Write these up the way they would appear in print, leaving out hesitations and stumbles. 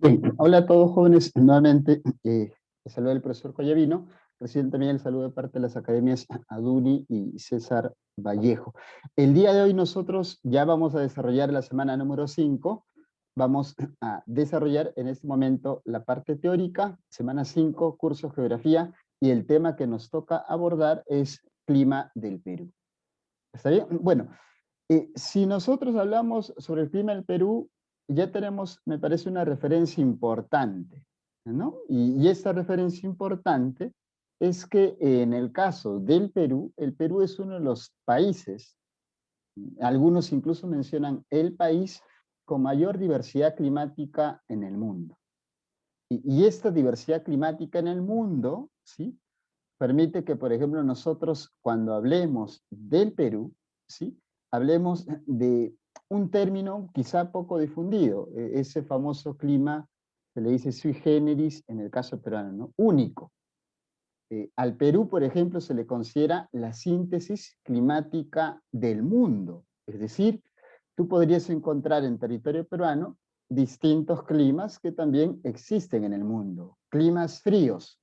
Bien, hola a todos jóvenes, nuevamente les saluda el profesor Collavino, recién también el saludo de parte de las academias Aduni y César Vallejo. El día de hoy nosotros ya vamos a desarrollar la semana número 5. Vamos a desarrollar en este momento la parte teórica, semana 5, curso Geografía, y el tema que nos toca abordar es clima del Perú. ¿Está bien? Bueno, si nosotros hablamos sobre el clima del Perú, ya tenemos, me parece, una referencia importante, ¿no? Y esta referencia importante es que en el caso del Perú, el Perú es uno de los países, algunos incluso mencionan el país con mayor diversidad climática en el mundo. Y esta diversidad climática en el mundo, ¿sí? Permite que, por ejemplo, nosotros cuando hablemos del Perú, ¿sí? Hablemos de un término quizá poco difundido, ese famoso clima se le dice sui generis en el caso peruano, ¿no? Único. Al Perú, por ejemplo, se le considera la síntesis climática del mundo, es decir, tú podrías encontrar en territorio peruano distintos climas que también existen en el mundo, climas fríos,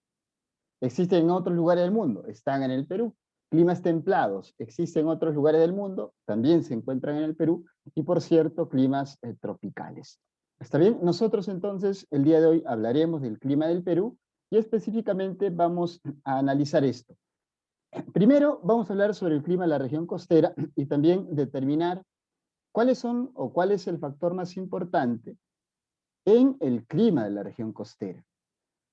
existen en otros lugares del mundo, están en el Perú. Climas templados, existen en otros lugares del mundo, también se encuentran en el Perú, y por cierto, climas tropicales. ¿Está bien? Nosotros entonces, el día de hoy hablaremos del clima del Perú, y específicamente vamos a analizar esto. Primero, vamos a hablar sobre el clima de la región costera y también determinar cuáles son o cuál es el factor más importante en el clima de la región costera.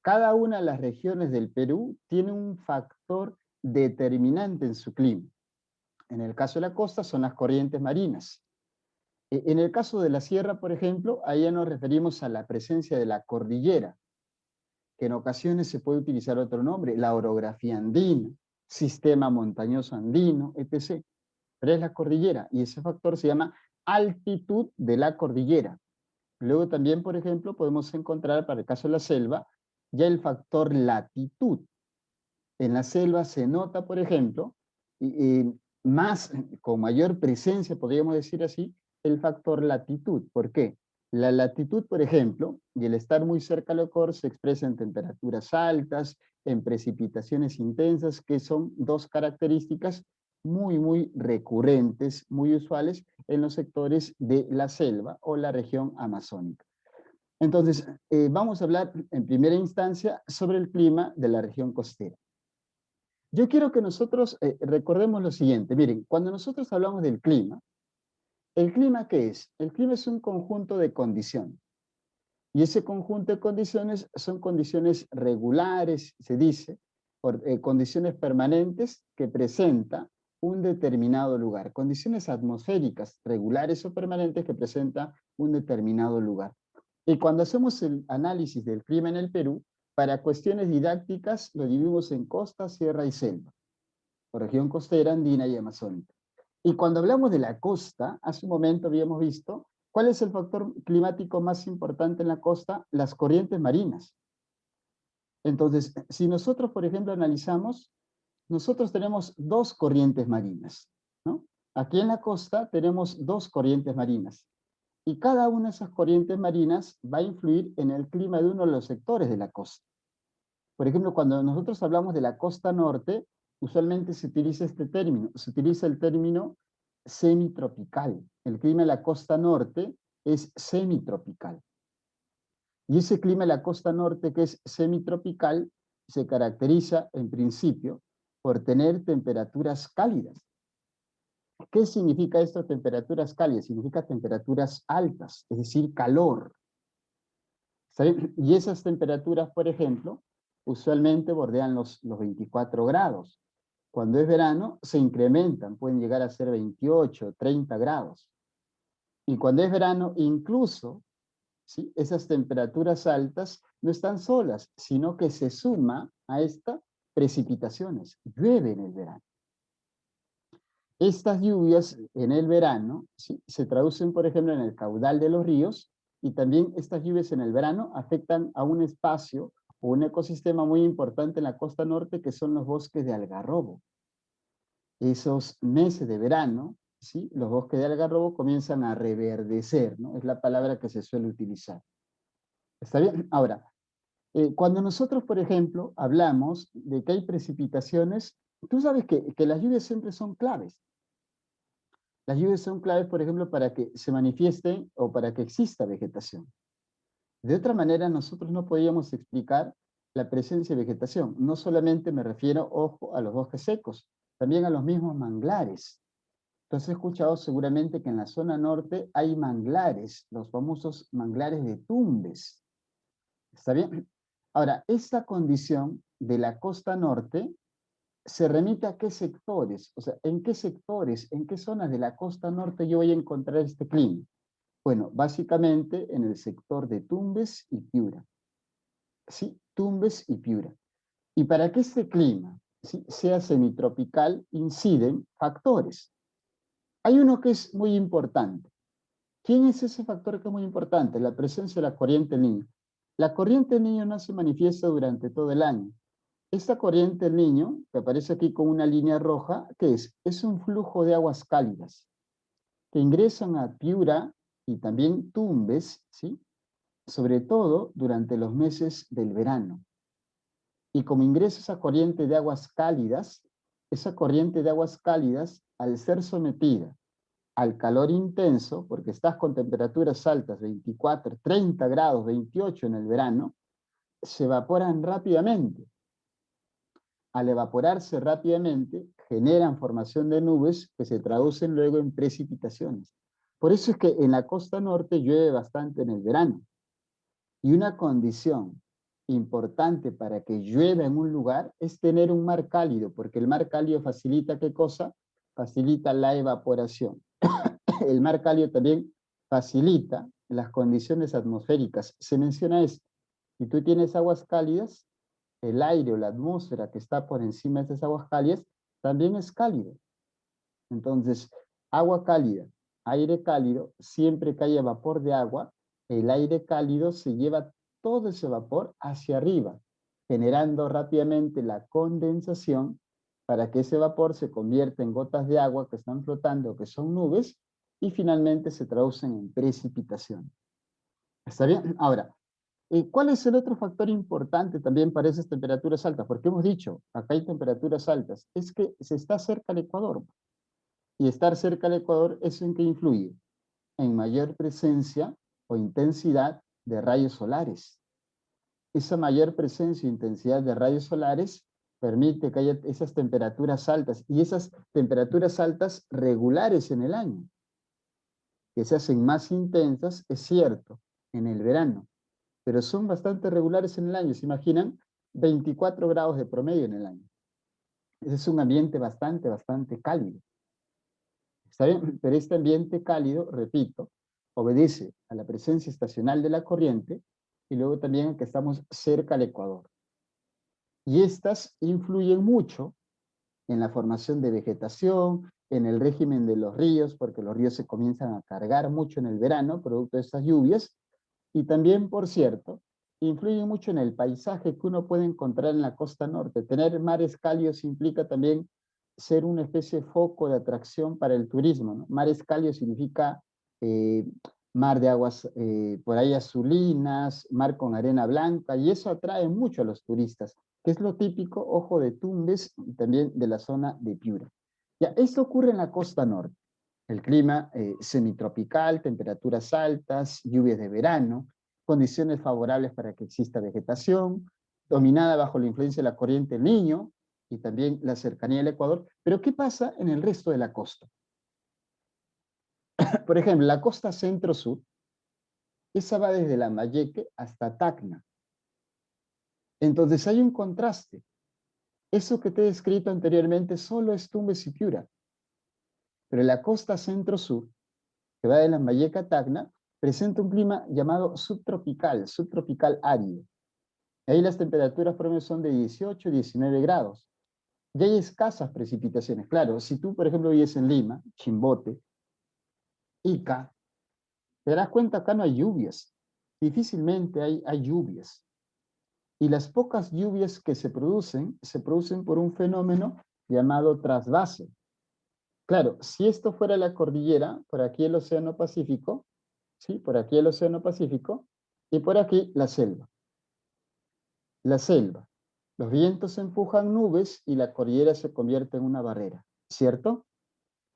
Cada una de las regiones del Perú tiene un factor determinante en su clima. En el caso de la costa son las corrientes marinas. En el caso de la sierra, por ejemplo, ahí ya nos referimos a la presencia de la cordillera, que en ocasiones se puede utilizar otro nombre, la orografía andina, sistema montañoso andino, etc. Pero es la cordillera y ese factor se llama altitud de la cordillera. Luego también, por ejemplo, podemos encontrar, para el caso de la selva, ya el factor latitud. En la selva se nota, por ejemplo, más, con mayor presencia, podríamos decir así, el factor latitud. ¿Por qué? La latitud, por ejemplo, y el estar muy cerca al Ecuador se expresa en temperaturas altas, en precipitaciones intensas, que son dos características muy recurrentes, muy usuales en los sectores de la selva o la región amazónica. Entonces, vamos a hablar en primera instancia sobre el clima de la región costera. Yo quiero que nosotros recordemos lo siguiente. Miren, cuando nosotros hablamos del clima, ¿el clima qué es? El clima es un conjunto de condiciones. Y ese conjunto de condiciones son condiciones regulares, se dice, condiciones permanentes que presenta un determinado lugar. Condiciones atmosféricas regulares o permanentes que presenta un determinado lugar. Y cuando hacemos el análisis del clima en el Perú, para cuestiones didácticas lo dividimos en costa, sierra y selva, o región costera, andina y amazónica. Y cuando hablamos de la costa, hace un momento habíamos visto, ¿cuál es el factor climático más importante en la costa? Las corrientes marinas. Entonces, si nosotros, por ejemplo, analizamos, nosotros tenemos dos corrientes marinas, ¿no? Aquí en la costa tenemos dos corrientes marinas. Y cada una de esas corrientes marinas va a influir en el clima de uno de los sectores de la costa. Por ejemplo, cuando nosotros hablamos de la costa norte, usualmente se utiliza este término, se utiliza el término semitropical. El clima de la costa norte es semitropical. Y ese clima de la costa norte que es semitropical se caracteriza en principio por tener temperaturas cálidas. ¿Qué significa esto, temperaturas cálidas? Significa temperaturas altas, es decir, calor. ¿Sí? Y esas temperaturas, por ejemplo, usualmente bordean los 24 grados. Cuando es verano, se incrementan, pueden llegar a ser 28, 30 grados. Y cuando es verano, incluso, ¿sí? Esas temperaturas altas no están solas, sino que se suma a estas precipitaciones. Llueve en el verano. Estas lluvias en el verano, ¿sí? Se traducen, por ejemplo, en el caudal de los ríos, y también estas lluvias en el verano afectan a un espacio o un ecosistema muy importante en la costa norte, que son los bosques de algarrobo. Esos meses de verano, ¿sí? Los bosques de algarrobo comienzan a reverdecer, ¿no? Es la palabra que se suele utilizar. ¿Está bien? Ahora, cuando nosotros, por ejemplo, hablamos de que hay precipitaciones, tú sabes que las lluvias siempre son claves. Las lluvias son claves, por ejemplo, para que se manifieste o para que exista vegetación. De otra manera, nosotros no podíamos explicar la presencia de vegetación. No solamente me refiero, ojo, a los bosques secos, también a los mismos manglares. Entonces he escuchado seguramente que en la zona norte hay manglares, los famosos manglares de Tumbes. ¿Está bien? Ahora, esta condición de la costa norte se remite a qué sectores, o sea, en qué sectores, en qué zonas de la costa norte yo voy a encontrar este clima. Bueno, básicamente en el sector de Tumbes y Piura. Sí, Tumbes y Piura. Y para que este clima, ¿sí?, sea semitropical, inciden factores. Hay uno que es muy importante. ¿Quién es ese factor que es muy importante? La presencia de la corriente del Niño. La corriente del Niño no se manifiesta durante todo el año. Esta corriente del Niño, que aparece aquí con una línea roja, ¿qué es? Es un flujo de aguas cálidas que ingresan a Piura y también Tumbes, ¿sí?, sobre todo durante los meses del verano. Y como ingresa esa corriente de aguas cálidas, esa corriente de aguas cálidas, al ser sometida al calor intenso, porque estás con temperaturas altas, 24, 30 grados, 28 en el verano, se evaporan rápidamente. Al evaporarse rápidamente, generan formación de nubes que se traducen luego en precipitaciones. Por eso es que en la costa norte llueve bastante en el verano. Y una condición importante para que llueva en un lugar es tener un mar cálido, porque el mar cálido facilita, ¿qué cosa? Facilita la evaporación. El mar cálido también facilita las condiciones atmosféricas. Se menciona esto. Si tú tienes aguas cálidas, el aire o la atmósfera que está por encima de esas aguas cálidas también es cálido. Entonces, agua cálida, aire cálido, siempre que haya vapor de agua, el aire cálido se lleva todo ese vapor hacia arriba, generando rápidamente la condensación para que ese vapor se convierta en gotas de agua que están flotando, que son nubes, y finalmente se traducen en precipitación. ¿Está bien? Ahora, ¿cuál es el otro factor importante también para esas temperaturas altas? Porque hemos dicho, acá hay temperaturas altas, es que se está cerca del Ecuador. Y estar cerca del Ecuador, ¿eso en qué influye? En mayor presencia o intensidad de rayos solares. Esa mayor presencia e intensidad de rayos solares permite que haya esas temperaturas altas, y esas temperaturas altas regulares en el año, que se hacen más intensas, es cierto, en el verano, pero son bastante regulares en el año. ¿Se imaginan? 24 grados de promedio en el año. Ese es un ambiente bastante cálido. ¿Está bien? Pero este ambiente cálido, repito, obedece a la presencia estacional de la corriente y luego también a que estamos cerca al Ecuador. Y estas influyen mucho en la formación de vegetación, en el régimen de los ríos, porque los ríos se comienzan a cargar mucho en el verano, producto de estas lluvias, y también, por cierto, influyen mucho en el paisaje que uno puede encontrar en la costa norte. Tener mares cálidos implica también ser una especie de foco de atracción para el turismo, ¿no? Mares cálidos significa eh, mar de aguas por ahí azulinas, mar con arena blanca, y eso atrae mucho a los turistas, que es lo típico, ojo, de Tumbes y también de la zona de Piura. Ya, esto ocurre en la costa norte. El clima semitropical, temperaturas altas, lluvias de verano, condiciones favorables para que exista vegetación, dominada bajo la influencia de la corriente del Niño y también la cercanía del Ecuador. Pero ¿qué pasa en el resto de la costa? Por ejemplo, la costa centro-sur, esa va desde Lambayeque hasta Tacna. Entonces hay un contraste. Eso que te he descrito anteriormente solo es Tumbes y Piura. Pero la costa centro-sur, que va de Lambayeque a Tacna, presenta un clima llamado subtropical árido. Ahí las temperaturas promedio son de 18 19 grados. Y hay escasas precipitaciones. Claro, si tú, por ejemplo, vives en Lima, Chimbote, Ica, te darás cuenta, acá no hay lluvias. Difícilmente hay lluvias. Y las pocas lluvias que se producen por un fenómeno llamado trasvase. Claro, si esto fuera la cordillera, por aquí el Océano Pacífico, ¿sí? Por aquí el Océano Pacífico, Y por aquí la selva. La selva. Los vientos empujan nubes y la cordillera se convierte en una barrera, ¿cierto?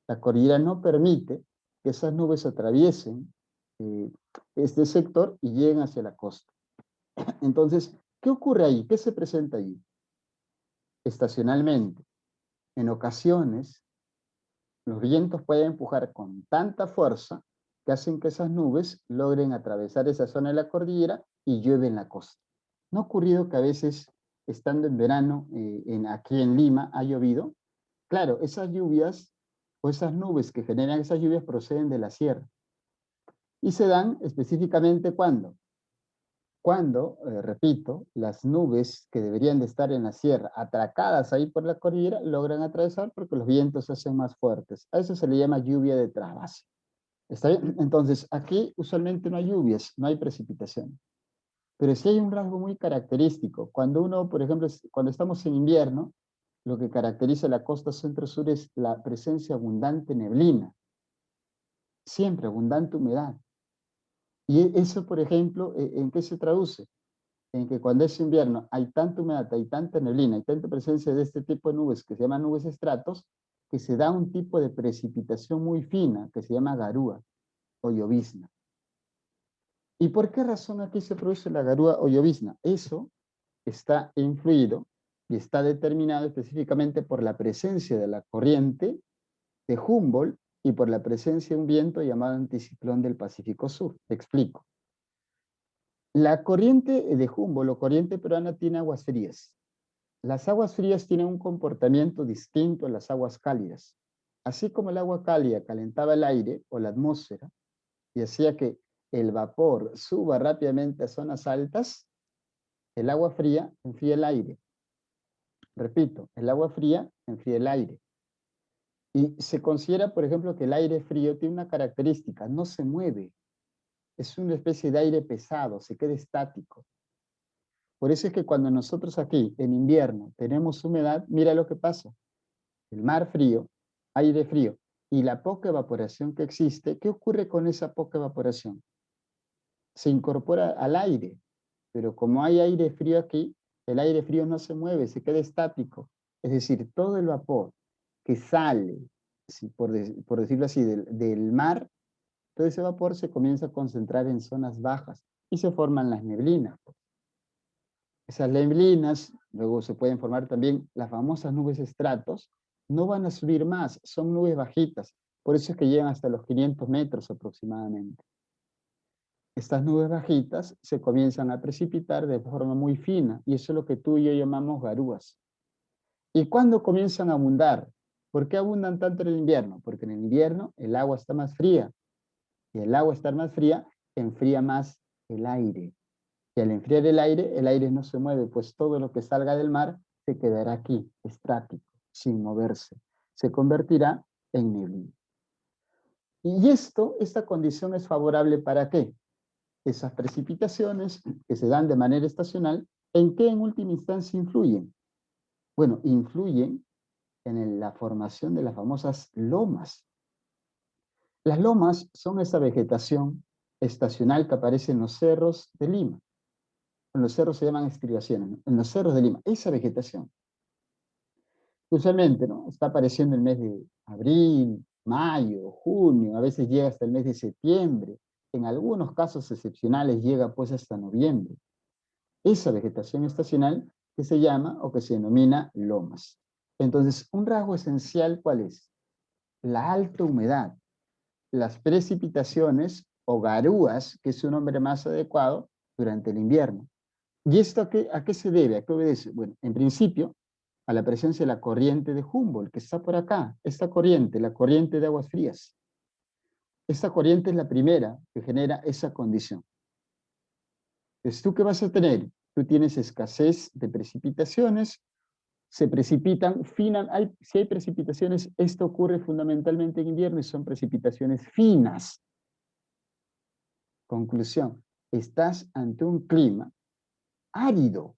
La cordillera no permite que esas nubes atraviesen eh, este sector y lleguen hacia la costa. Entonces, ¿qué ocurre ahí? ¿Qué se presenta allí? Estacionalmente, en ocasiones, los vientos pueden empujar con tanta fuerza que hacen que esas nubes logren atravesar esa zona de la cordillera y llueve en la costa. ¿No ha ocurrido que a veces, estando en verano, aquí en Lima, ha llovido? Claro, esas lluvias o esas nubes que generan esas lluvias proceden de la sierra. Y se dan específicamente ¿cuándo? Cuando, repito, las nubes que deberían de estar en la sierra, atracadas ahí por la cordillera, logran atravesar porque los vientos se hacen más fuertes. A eso se le llama lluvia de trasvase. ¿Está bien? Entonces, aquí usualmente no hay lluvias, no hay precipitación. Pero sí hay un rasgo muy característico. Cuando uno, por ejemplo, cuando estamos en invierno, lo que caracteriza la costa centro-sur es la presencia abundante de neblina. Siempre abundante humedad. Y eso, por ejemplo, ¿en qué se traduce? En que cuando es invierno hay tanta humedad, hay tanta neblina, hay tanta presencia de este tipo de nubes que se llaman nubes estratos, que se da un tipo de precipitación muy fina que se llama garúa o llovizna. ¿Y por qué razón aquí se produce la garúa o llovizna? Eso está influido y está determinado específicamente por la presencia de la corriente de Humboldt y por la presencia de un viento llamado anticiclón del Pacífico Sur. Te explico. La corriente de Humboldt o corriente peruana tiene aguas frías. Las aguas frías tienen un comportamiento distinto a las aguas cálidas. Así como el agua cálida calentaba el aire o la atmósfera y hacía que el vapor suba rápidamente a zonas altas, el agua fría enfría el aire. Repito, el agua fría enfría el aire. Y se considera, por ejemplo, que el aire frío tiene una característica, no se mueve. Es una especie de aire pesado, se queda estático. Por eso es que cuando nosotros aquí, en invierno, tenemos humedad, mira lo que pasa. El mar frío, aire frío, y la poca evaporación que existe, ¿qué ocurre con esa poca evaporación? Se incorpora al aire, pero como hay aire frío aquí, el aire frío no se mueve, se queda estático. Es decir, todo el vapor que sale, por decirlo así, del mar, todo ese vapor se comienza a concentrar en zonas bajas y se forman las neblinas. Esas neblinas, luego se pueden formar también las famosas nubes estratos, no van a subir más, son nubes bajitas, por eso es que llegan hasta los 500 metros aproximadamente. Estas nubes bajitas se comienzan a precipitar de forma muy fina, y eso es lo que tú y yo llamamos garúas. ¿Y cuándo comienzan a abundar? ¿Por qué abundan tanto en el invierno? Porque en el invierno el agua está más fría, y el agua estar más fría enfría más el aire. Y al enfriar el aire no se mueve, pues todo lo que salga del mar se quedará aquí, estático, sin moverse. Se convertirá en neblina. Y esta condición es favorable ¿para qué? Esas precipitaciones que se dan de manera estacional, ¿en qué en última instancia influyen? Bueno, influyen en la formación de las famosas lomas. Las lomas son esa vegetación estacional que aparece en los cerros de Lima. En los cerros se llaman estribaciones, ¿no? En los cerros de Lima, esa vegetación. Usualmente, ¿no? Está apareciendo en el mes de abril, mayo, junio, a veces llega hasta el mes de septiembre. En algunos casos excepcionales llega pues hasta noviembre. Esa vegetación estacional que se llama o que se denomina lomas. Entonces, un rasgo esencial, ¿cuál es? La alta humedad, las precipitaciones o garúas, que es un nombre más adecuado, durante el invierno. ¿Y esto a qué se debe? ¿A qué obedece? Bueno, en principio, a la presencia de la corriente de Humboldt, que está por acá. Esta corriente, la corriente de aguas frías. Esta corriente es la primera que genera esa condición. Entonces, ¿tú qué vas a tener? Tú tienes escasez de precipitaciones, se precipitan, si hay precipitaciones, esto ocurre fundamentalmente en invierno y son precipitaciones finas. Conclusión, estás ante un clima árido.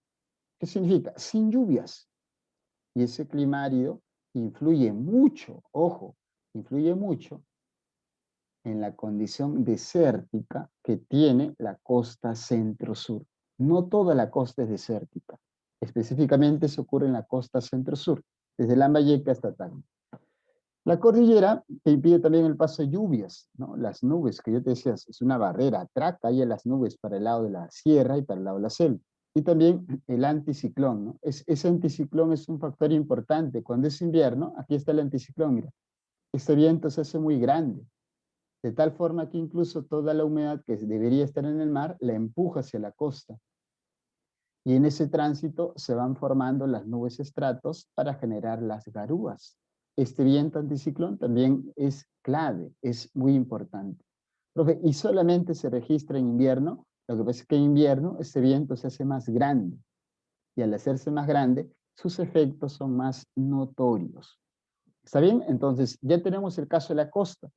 ¿Qué significa? Sin lluvias. Y ese clima árido influye mucho, ojo, influye mucho en la condición desértica que tiene la costa centro-sur. No toda la costa es desértica. Específicamente se ocurre en la costa centro-sur, desde Lambayeque hasta Tacna. La cordillera te impide también el paso de lluvias, ¿no? Las nubes, que yo te decía, es una barrera, atraca ahí a las nubes para el lado de la sierra y para el lado de la selva. Y también el anticiclón, ¿no? Ese anticiclón es un factor importante. Cuando es invierno, aquí está el anticiclón, mira. Este viento se hace muy grande, de tal forma que incluso toda la humedad que debería estar en el mar la empuja hacia la costa. Y en ese tránsito se van formando las nubes estratos para generar las garúas. Este viento anticiclón también es clave, es muy importante. Profe, ¿y solamente se registra en invierno? Lo que pasa es que en invierno este viento se hace más grande y al hacerse más grande sus efectos son más notorios. ¿Está bien? Entonces ya tenemos el caso de la costa.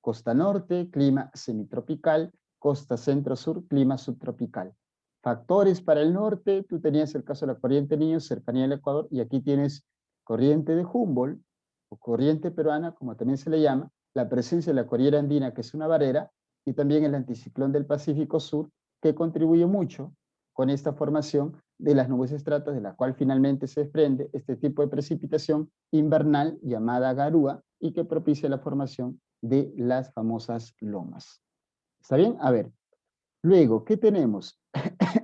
Costa norte, clima semitropical. Costa centro-sur, clima subtropical. Factores para el norte, tú tenías el caso de la corriente Niño, cercanía al Ecuador, y aquí tienes corriente de Humboldt, o corriente peruana, como también se le llama, la presencia de la cordillera andina, que es una barrera, y también el anticiclón del Pacífico Sur, que contribuye mucho con esta formación de las nubes estratas, de la cual finalmente se desprende este tipo de precipitación invernal llamada garúa, y que propicia la formación de las famosas lomas. ¿Está bien? A ver, luego, ¿qué tenemos?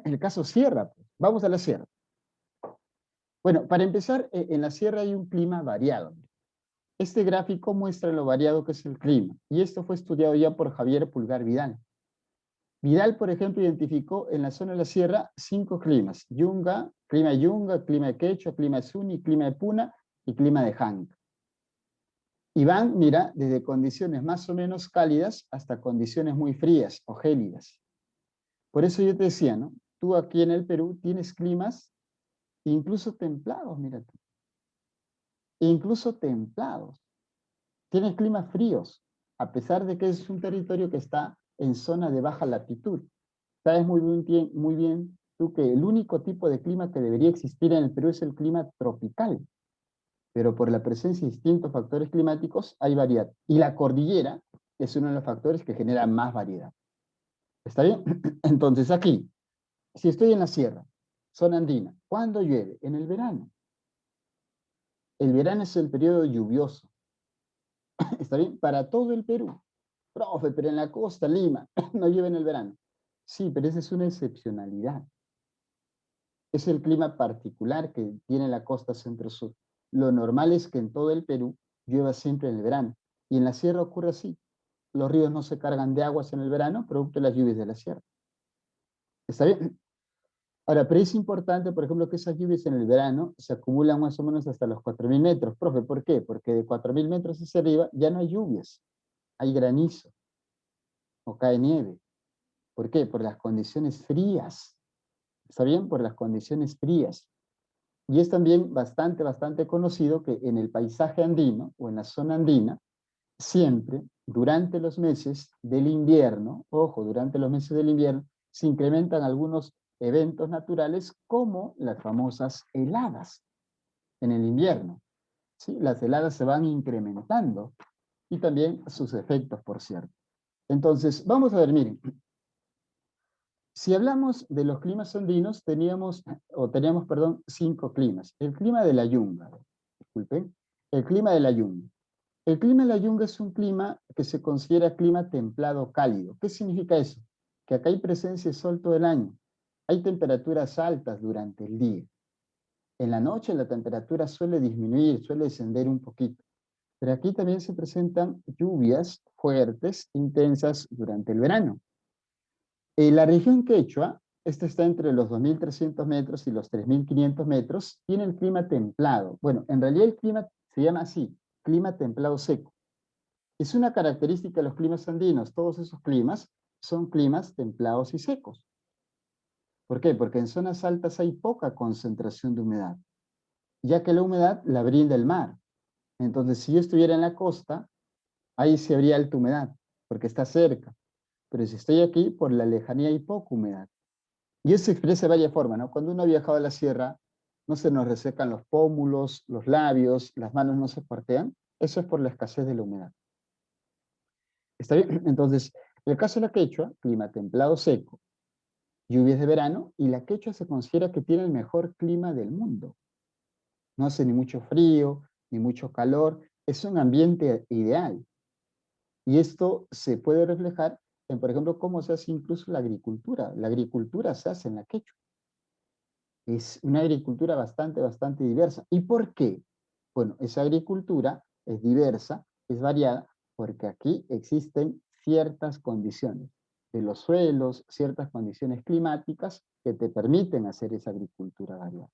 El caso sierra. Pues. Vamos a la sierra. Bueno, para empezar, en la sierra hay un clima variado. Este gráfico muestra lo variado que es el clima, y esto fue estudiado ya por Javier Pulgar Vidal. Vidal, por ejemplo, identificó en la zona de la sierra 5 climas: Yunga, clima de Quechua, clima de Suni, clima de Puna y clima de Hanca. Y van, mira, desde condiciones más o menos cálidas hasta condiciones muy frías o gélidas. Por eso yo te decía, ¿no? Tú aquí en el Perú tienes climas incluso templados, mira tú. Incluso templados. Tienes climas fríos, a pesar de que es un territorio que está en zona de baja latitud. Sabes muy bien tú que el único tipo de clima que debería existir en el Perú es el clima tropical. Pero por la presencia de distintos factores climáticos hay variedad. Y la cordillera es uno de los factores que genera más variedad. ¿Está bien? Entonces aquí, si estoy en la sierra, zona andina, ¿cuándo llueve? En el verano. El verano es el periodo lluvioso. ¿Está bien? Para todo el Perú. Profe, pero en la costa, Lima, no llueve en el verano. Sí, pero esa es una excepcionalidad. Es el clima particular que tiene la costa centro-sur. Lo normal es que en todo el Perú llueva siempre en el verano. Y en la sierra ocurre así. Los ríos no se cargan de aguas en el verano, producto de las lluvias de la sierra. ¿Está bien? Ahora, pero es importante, por ejemplo, que esas lluvias en el verano se acumulan más o menos hasta los 4.000 metros. Profe, ¿por qué? Porque de 4.000 metros hacia arriba ya no hay lluvias, hay granizo o cae nieve. ¿Por qué? Por las condiciones frías. ¿Está bien? Por las condiciones frías. Y es también bastante conocido que en el paisaje andino o en la zona andina, siempre durante los meses del invierno, ojo, durante los meses del invierno, se incrementan algunos eventos naturales como las famosas heladas en el invierno. ¿Sí? Las heladas se van incrementando y también sus efectos, por cierto. Entonces, vamos a ver, miren, si hablamos de los climas andinos, teníamos, perdón, 5 climas. El clima de la Yunga, disculpen, el clima de la Yunga. El clima de la Yunga es un clima que se considera clima templado cálido. ¿Qué significa eso? Que acá hay presencia de sol todo el año. Hay temperaturas altas durante el día. En la noche la temperatura suele disminuir, suele descender un poquito. Pero aquí también se presentan lluvias fuertes, intensas durante el verano. En la región Quechua, esta está entre los 2.300 metros y los 3.500 metros, tiene el clima templado. Bueno, en realidad el clima se llama así, clima templado seco. Es una característica de los climas andinos. Todos esos climas son climas templados y secos. ¿Por qué? Porque en zonas altas hay poca concentración de humedad, ya que la humedad la brinda el mar. Entonces, si yo estuviera en la costa, ahí se habría alta humedad, porque está cerca. Pero si estoy aquí, por la lejanía hay poca humedad. Y eso se expresa de varias formas, ¿no? Cuando uno ha viajado a la sierra, no se nos resecan los pómulos, los labios, las manos no se cuartean. Eso es por la escasez de la humedad. ¿Está bien? Entonces, el caso de la quechua, clima templado seco, lluvias de verano, y la quechua se considera que tiene el mejor clima del mundo. No hace ni mucho frío, ni mucho calor, es un ambiente ideal. Y esto se puede reflejar en, por ejemplo, cómo se hace incluso la agricultura. La agricultura se hace en la quechua. Es una agricultura bastante diversa. ¿Y por qué? Bueno, esa agricultura es diversa, es variada, porque aquí existen ciertas condiciones de los suelos, ciertas condiciones climáticas que te permiten hacer esa agricultura variada.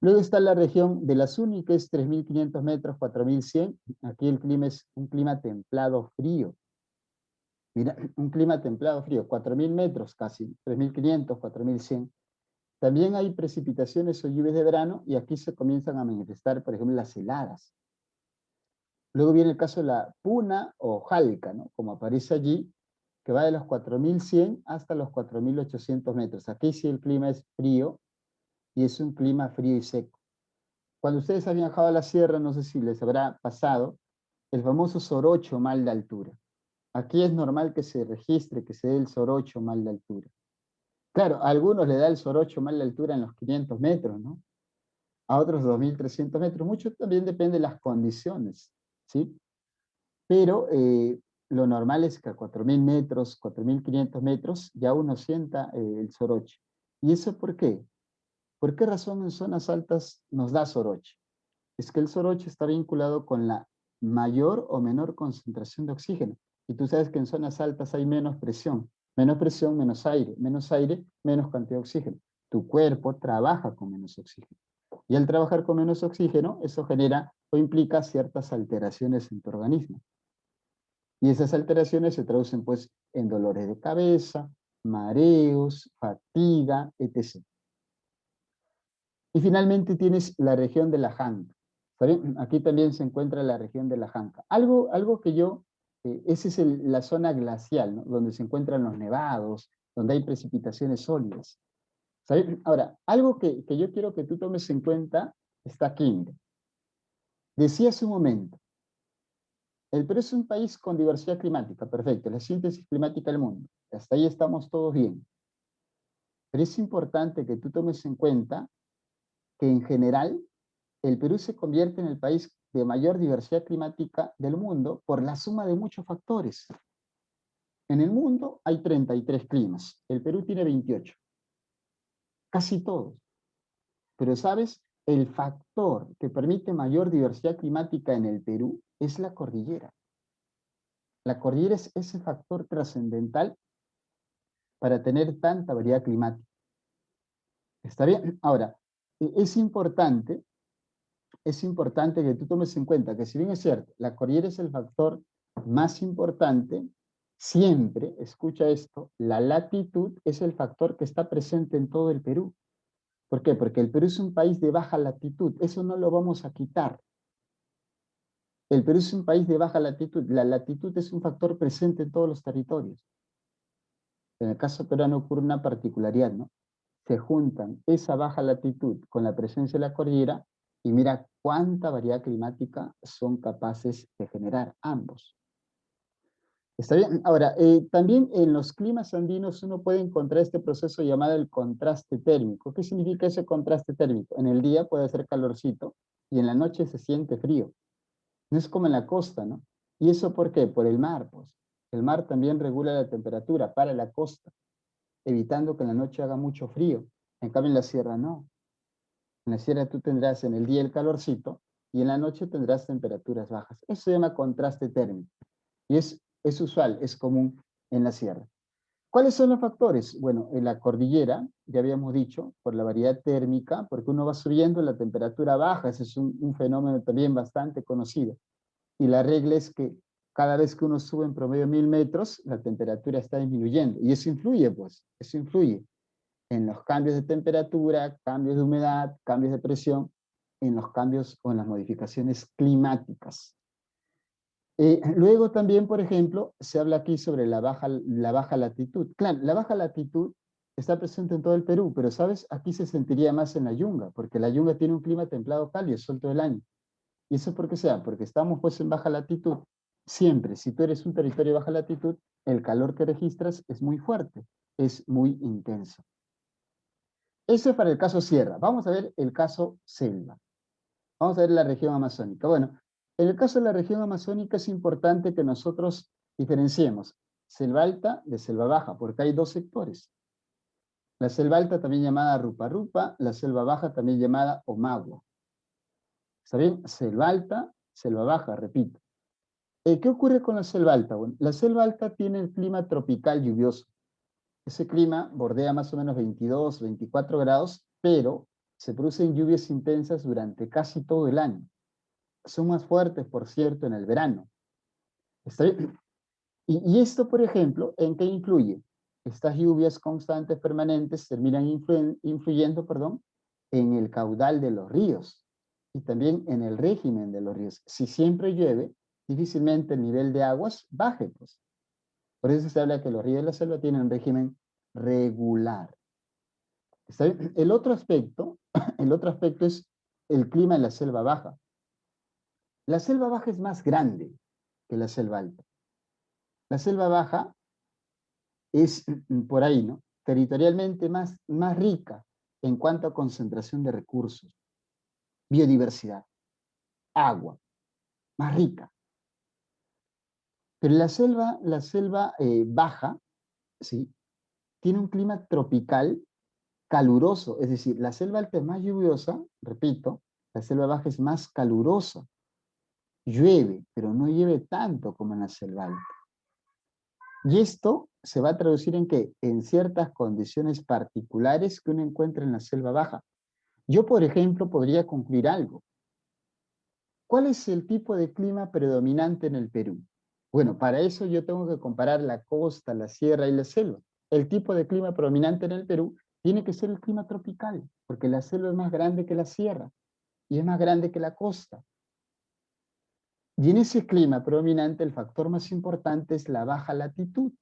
Luego está la región de la Suni, que es 3.500 metros, 4.100. Aquí el clima es un clima templado frío. Mira, un clima templado frío, 4.000 metros casi, 3.500, 4.100. También hay precipitaciones o lluvias de verano y aquí se comienzan a manifestar, por ejemplo, las heladas. Luego viene el caso de la Puna o Jalca, ¿no? Como aparece allí, que va de los 4.100 hasta los 4.800 metros. Aquí sí el clima es frío y es un clima frío y seco. Cuando ustedes han viajado a la sierra, no sé si les habrá pasado, el famoso sorocho mal de altura. Aquí es normal que se registre, que se dé el sorocho mal de altura. Claro, a algunos le da el sorocho mal de altura en los 500 metros, ¿no? A otros 2.300 metros. Mucho también depende de las condiciones, ¿sí? Pero lo normal es que a 4.000 metros, 4.500 metros, ya uno sienta el soroche. ¿Y eso por qué? ¿Por qué razón en zonas altas nos da soroche? Es que el soroche está vinculado con la mayor o menor concentración de oxígeno. Y tú sabes que en zonas altas hay menos presión, menos aire, menos cantidad de oxígeno. Tu cuerpo trabaja con menos oxígeno. Y al trabajar con menos oxígeno, eso genera o implica ciertas alteraciones en tu organismo. Y esas alteraciones se traducen pues en dolores de cabeza, mareos, fatiga, etc. Y finalmente tienes la región de la Janca. Aquí también se encuentra la región de la Janca. Algo que esa es la zona glacial, ¿no? Donde se encuentran los nevados, donde hay precipitaciones sólidas. ¿Sabe? Ahora, algo que yo quiero que tú tomes en cuenta está aquí. Mire. Decía hace un momento, el Perú es un país con diversidad climática, perfecto, la síntesis climática del mundo. Hasta ahí estamos todos bien. Pero es importante que tú tomes en cuenta que en general el Perú se convierte en el país de mayor diversidad climática del mundo por la suma de muchos factores. En el mundo hay 33 climas, el Perú tiene 28, casi todos. Pero ¿sabes? El factor que permite mayor diversidad climática en el Perú es la cordillera. La cordillera es ese factor trascendental para tener tanta variedad climática. ¿Está bien? Ahora, es importante que tú tomes en cuenta que si bien es cierto, la cordillera es el factor más importante, siempre, escucha esto, la latitud es el factor que está presente en todo el Perú. ¿Por qué? Porque el Perú es un país de baja latitud, eso no lo vamos a quitar. El Perú es un país de baja latitud, la latitud es un factor presente en todos los territorios. En el caso peruano ocurre una particularidad, ¿no? Se juntan esa baja latitud con la presencia de la cordillera y mira cuánta variedad climática son capaces de generar ambos. ¿Está bien? Ahora, también en los climas andinos uno puede encontrar este proceso llamado el contraste térmico. ¿Qué significa ese contraste térmico? En el día puede hacer calorcito y en la noche se siente frío. No es como en la costa, ¿no? ¿Y eso por qué? Por el mar, pues. El mar también regula la temperatura para la costa, evitando que en la noche haga mucho frío. En cambio en la sierra no. En la sierra tú tendrás en el día el calorcito y en la noche tendrás temperaturas bajas. Eso se llama contraste térmico. Y es usual, es común en la sierra. ¿Cuáles son los factores? Bueno, en la cordillera, ya habíamos dicho, por la variedad térmica, porque uno va subiendo, la temperatura baja, ese es un fenómeno también bastante conocido. Y la regla es que cada vez que uno sube en promedio 1.000 metros, la temperatura está disminuyendo. Y eso influye, pues, eso influye en los cambios de temperatura, cambios de humedad, cambios de presión, en los cambios o en las modificaciones climáticas. Luego también, por ejemplo, se habla aquí sobre la baja latitud. Claro, la baja latitud está presente en todo el Perú, pero ¿sabes? Aquí se sentiría más en la Yunga, porque la Yunga tiene un clima templado cálido, sol todo el año. ¿Y eso por qué sea? Porque estamos pues en baja latitud. siempre, si tú eres un territorio de baja latitud, el calor que registras es muy fuerte, es muy intenso. Eso es para el caso sierra. Vamos a ver el caso selva. Vamos a ver la región amazónica. Bueno, en el caso de la región amazónica es importante que nosotros diferenciemos selva alta de selva baja, porque hay dos sectores. La selva alta también llamada rupa-rupa, la selva baja también llamada omagua. ¿Está bien? Selva alta, selva baja, repito. ¿Qué ocurre con la selva alta? Bueno, la selva alta tiene el clima tropical lluvioso. Ese clima bordea más o menos 22, 24 grados, pero se producen lluvias intensas durante casi todo el año. Son más fuertes, por cierto, en el verano. ¿Está bien? Y esto, por ejemplo, ¿en qué influye? Estas lluvias constantes, permanentes, terminan influyendo, perdón, en el caudal de los ríos y también en el régimen de los ríos. Si siempre llueve, difícilmente el nivel de aguas baje, pues. Por eso se habla que los ríos de la selva tienen un régimen regular. ¿Está bien? El otro aspecto, el otro aspecto es el clima en la selva baja. La selva baja es más grande que la selva alta. La selva baja es por ahí, ¿no? Territorialmente más rica en cuanto a concentración de recursos, biodiversidad, agua, más rica. Pero la selva baja, ¿sí? Tiene un clima tropical caluroso, es decir, la selva alta es más lluviosa, repito, la selva baja es más calurosa. Llueve, pero no llueve tanto como en la selva alta. Y esto se va a traducir en que en ciertas condiciones particulares que uno encuentra en la selva baja. Yo, por ejemplo, podría concluir algo. ¿Cuál es el tipo de clima predominante en el Perú? Bueno, para eso yo tengo que comparar la costa, la sierra y la selva. El tipo de clima predominante en el Perú tiene que ser el clima tropical, porque la selva es más grande que la sierra y es más grande que la costa. Y en ese clima predominante el factor más importante es la baja latitud,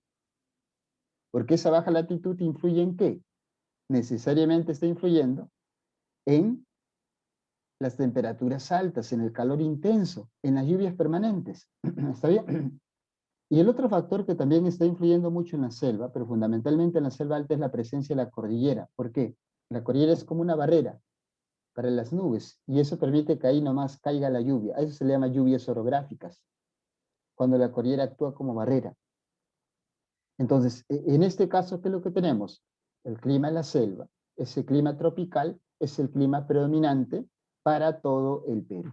porque esa baja latitud influye ¿en qué? Necesariamente está influyendo en las temperaturas altas, en el calor intenso, en las lluvias permanentes. ¿Está bien? Y el otro factor que también está influyendo mucho en la selva, pero fundamentalmente en la selva alta, es la presencia de la cordillera. ¿Por qué? La cordillera es como una barrera para las nubes y eso permite que ahí nomás caiga la lluvia. A eso se le llama lluvias orográficas, cuando la cordillera actúa como barrera. Entonces, en este caso, ¿qué es lo que tenemos? El clima en la selva. Ese clima tropical es el clima predominante para todo el Perú.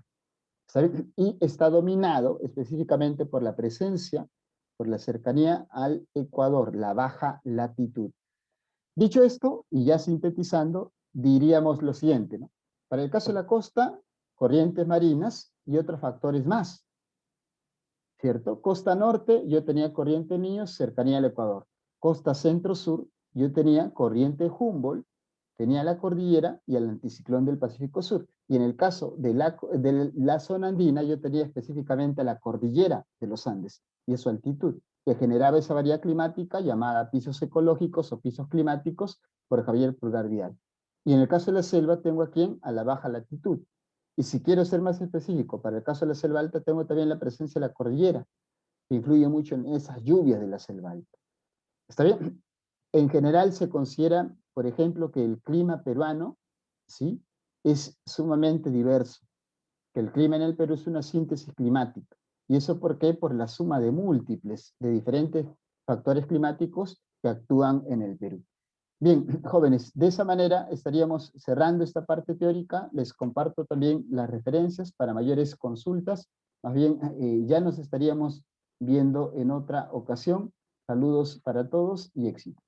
¿Sabe? Y está dominado específicamente por la presencia, por la cercanía al Ecuador, la baja latitud. Dicho esto, y ya sintetizando, diríamos lo siguiente, ¿no? Para el caso de la costa, corrientes marinas y otros factores más, ¿cierto? Costa norte, yo tenía corriente Níos, cercanía al Ecuador. Costa centro-sur, yo tenía corriente Humboldt, tenía la cordillera y el anticiclón del Pacífico Sur. Y en el caso de la zona andina, yo tenía específicamente la cordillera de los Andes y su altitud, que generaba esa variedad climática llamada pisos ecológicos o pisos climáticos por Javier Pulgar Vidal. Y en el caso de la selva, tengo aquí a la baja latitud. Y si quiero ser más específico, para el caso de la selva alta, tengo también la presencia de la cordillera, que influye mucho en esas lluvias de la selva alta. ¿Está bien? En general se considera, por ejemplo, que el clima peruano, ¿sí?, es sumamente diverso, que el clima en el Perú es una síntesis climática. ¿Y eso por qué? Por la suma de múltiples, de diferentes factores climáticos que actúan en el Perú. Bien, jóvenes, de esa manera estaríamos cerrando esta parte teórica. Les comparto también las referencias para mayores consultas. Más bien, ya nos estaríamos viendo en otra ocasión. Saludos para todos y éxito.